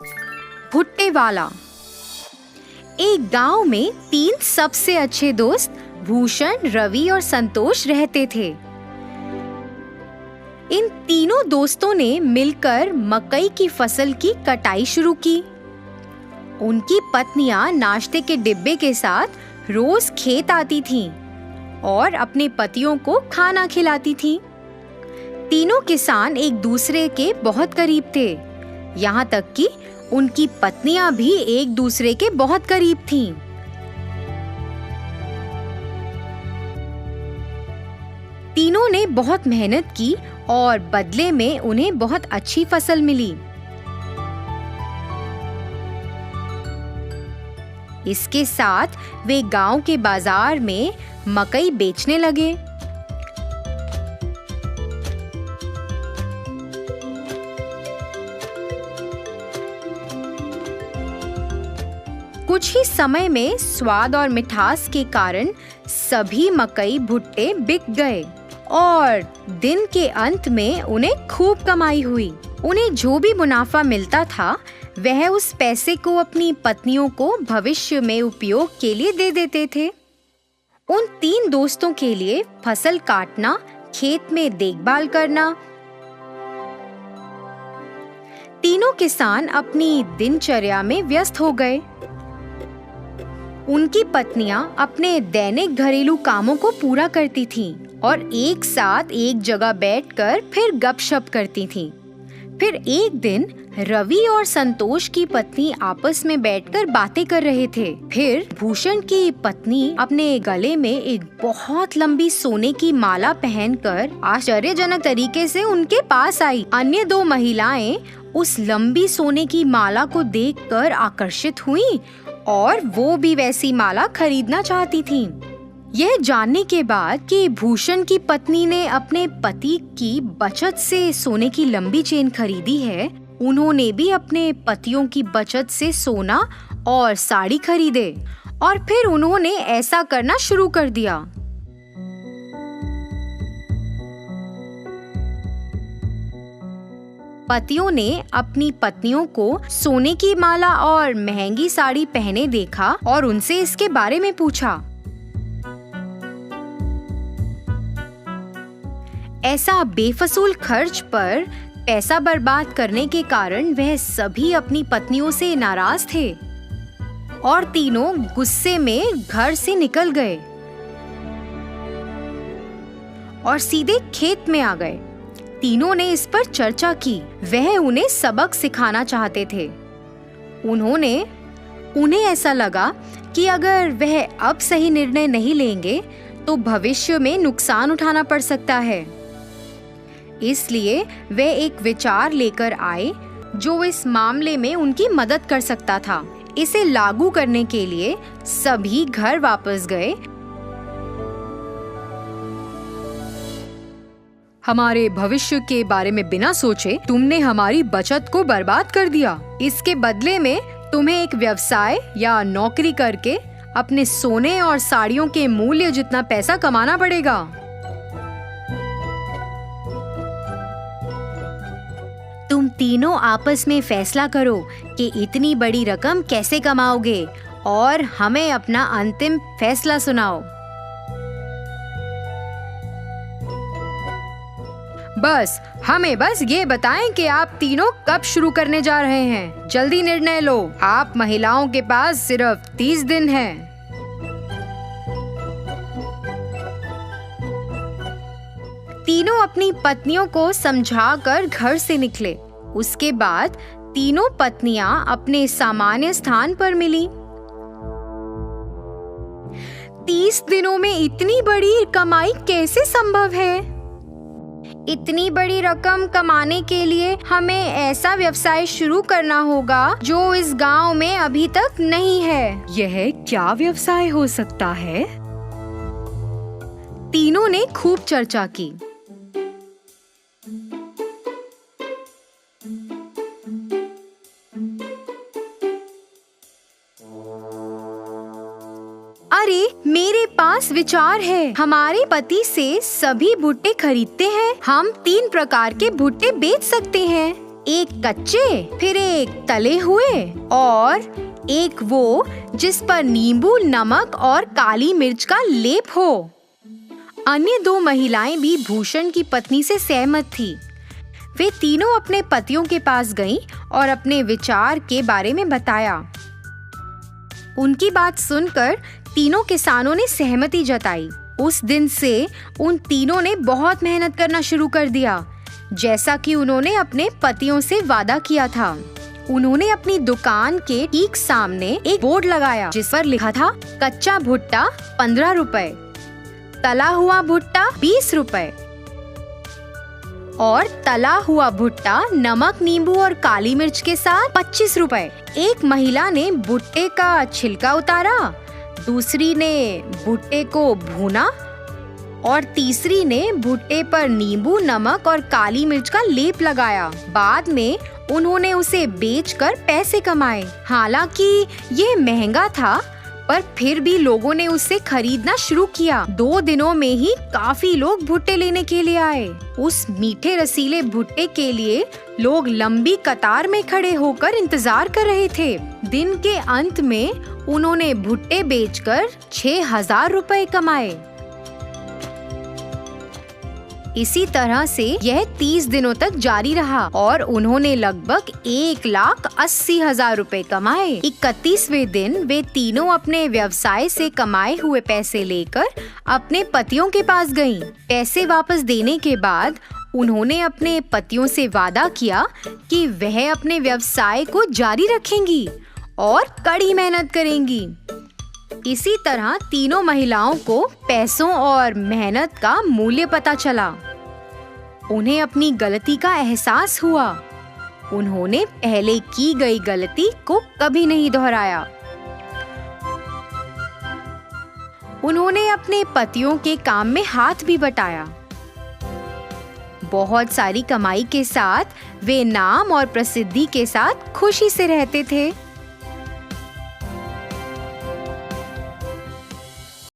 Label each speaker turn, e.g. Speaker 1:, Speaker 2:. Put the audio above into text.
Speaker 1: भुट्टे वाला। एक गांव में 3 सबसे अच्छे दोस्त भूषण, रवि और संतोष रहते थे। इन तीनों दोस्तों ने मिलकर मकई की फसल की कटाई शुरू की। उनकी पत्नियां नाश्ते के डिब्बे के साथ रोज खेत आती थीं और अपने पतियों को खाना खिलाती थीं। तीनों किसान एक दूसरे के बहुत करीब थे, यहाँ तक कि उनकी पत्नियां भी एक दूसरे के बहुत करीब थीं। तीनों ने बहुत मेहनत की और बदले में उन्हें बहुत अच्छी फसल मिली। इसके साथ वे गांव के बाजार में मकई बेचने लगे। कुछ ही समय में स्वाद और मिठास के कारण सभी मकई भुट्टे बिक गए और दिन के अंत में उन्हें खूब कमाई हुई। उन्हें जो भी मुनाफा मिलता था वह उस पैसे को अपनी पत्नियों को भविष्य में उपयोग के लिए दे देते थे। उन 3 दोस्तों के लिए फसल काटना, खेत में देखभाल करना। तीनों किसान अपनी दिनचर्या में व्यस्त हो गए। उनकी पत्नियां अपने दैनिक घरेलू कामों को पूरा करती थीं और एक साथ एक जगह बैठकर फिर गपशप करती थीं। फिर एक दिन रवि और संतोष की पत्नी आपस में बैठकर बातें कर रहे थे। फिर भूषण की पत्नी अपने गले में एक बहुत लंबी सोने की माला पहनकर आश्चर्यजनक तरीके से उनके पास आई। अन्य 2 महिलाएं उस लंबी सोने की माला को देखकर आकर्षित हुईं और वो भी वैसी माला खरीदना चाहती थीं। यह जानने के बाद कि भूषण की पत्नी ने अपने पति की बचत से सोने की लंबी चेन खरीदी है, उन्होंने भी अपने पतियों की बचत से सोना और साड़ी खरीदे और फिर उन्होंने ऐसा करना शुरू कर दिया। पतियों ने अपनी पत्नियों को सोने की माला और महंगी साड़ी पहने देखा और उनसे इसके बारे में पूछा। ऐसा बेफजूल खर्च पर पैसा बर्बाद करने के कारण वह सभी अपनी पत्नियों से नाराज थे और तीनों गुस्से में घर से निकल गए और सीधे खेत में आ गए। तीनों ने इस पर चर्चा की। वह उन्हें सबक सिखाना चाहते थे। उन्हें ऐसा लगा कि अगर वह अब सही निर्णय नहीं लेंगे तो भविष्य में नुकसान उठाना पड़ सकता है। इसलिए वे एक विचार लेकर आए जो इस मामले में उनकी मदद कर सकता था। इसे लागू करने के लिए सभी घर वापस गए।
Speaker 2: हमारे भविष्य के बारे में बिना सोचे तुमने हमारी बचत को बर्बाद कर दिया।
Speaker 1: इसके बदले में तुम्हें एक व्यवसाय या नौकरी करके अपने सोने और साड़ियों के मूल्य जितना पैसा कमाना पड़ेगा। तुम तीनों आपस में फैसला करो कि इतनी बड़ी रकम कैसे कमाओगे और हमें अपना अंतिम फैसला सुनाओ।
Speaker 2: हमें बस ये बताएं कि आप तीनों कब शुरू करने जा रहे हैं। जल्दी निर्णय लो। आप महिलाओं के पास सिर्फ 30 दिन हैं।
Speaker 1: तीनों अपनी पत्नियों को समझाकर घर से निकले। उसके बाद तीनों पत्नियां अपने सामान्य स्थान पर मिली। 30 दिनों में इतनी बड़ी कमाई कैसे संभव है? इतनी बड़ी रकम कमाने के लिए हमें ऐसा व्यवसाय शुरू करना होगा जो इस गांव में अभी तक नहीं है।
Speaker 2: यह क्या व्यवसाय हो सकता है?
Speaker 1: तीनों ने खूब चर्चा की। अरे मेरे पास विचार है। हमारे पति से सभी भुट्टे खरीदते हैं। हम 3 प्रकार के भुट्टे बेच सकते हैं। एक कच्चे, फिर एक तले हुए और एक वो जिस पर नींबू, नमक और काली मिर्च का लेप हो। अन्य 2 महिलाएं भी भूषण की पत्नी से सहमत थी। वे तीनों अपने पतियों के पास गईं और अपने विचार के बारे में बताया। उनकी बात सुनकर तीनों किसानों ने सहमति जताई। उस दिन से उन तीनों ने बहुत मेहनत करना शुरू कर दिया, जैसा कि उन्होंने अपने पतियों से वादा किया था। उन्होंने अपनी दुकान के ठीक सामने एक बोर्ड लगाया जिस पर लिखा था कच्चा भुट्टा 15 रुपए, तला हुआ भुट्टा 20 रुपए और तला हुआ भुट्टा नमक, नींबू और काली मिर्च के साथ 25 रुपए। एक महिला ने भुट्टे का छिलका उतारा, दूसरी ने भुट्टे को भूना और तीसरी ने भुट्टे पर नींबू, नमक और काली मिर्च का लेप लगाया। बाद में उन्होंने उसे बेचकर पैसे कमाए। हालांकि ये महंगा था, पर फिर भी लोगों ने उसे खरीदना शुरू किया। 2 दिनों में ही काफी लोग भुट्टे लेने के लिए आए। उस मीठे रसीले भुट्टे के लिए लोग लंबी कतार में खड़े होकर इंतजार कर रहे थे। दिन के अंत में उन्होंने भुट्टे बेचकर 6,000 रुपए कमाए। इसी तरह से यह 30 दिनों तक जारी रहा और उन्होंने लगभग 1,80,000 रुपए कमाए। 31वें दिन वे तीनों अपने व्यवसाय से कमाए हुए पैसे लेकर अपने पतियों के पास गईं। पैसे वापस देने के बाद उन्होंने अपने पतियों से वादा किया कि वह अपने व्यवसाय को जारी रखेंगी और कड़ी मेहनत करेंगी। इसी तरह तीनों महिलाओं को पैसों और मेहनत का मूल्य पता चला। उन्हें अपनी गलती का एहसास हुआ। उन्होंने पहले की गई गलती को कभी नहीं दोहराया। उन्होंने अपने पतियों के काम में हाथ भी बटाया। बहुत सारी कमाई के साथ वे नाम और प्रसिद्धि के साथ खुशी से रहते थे।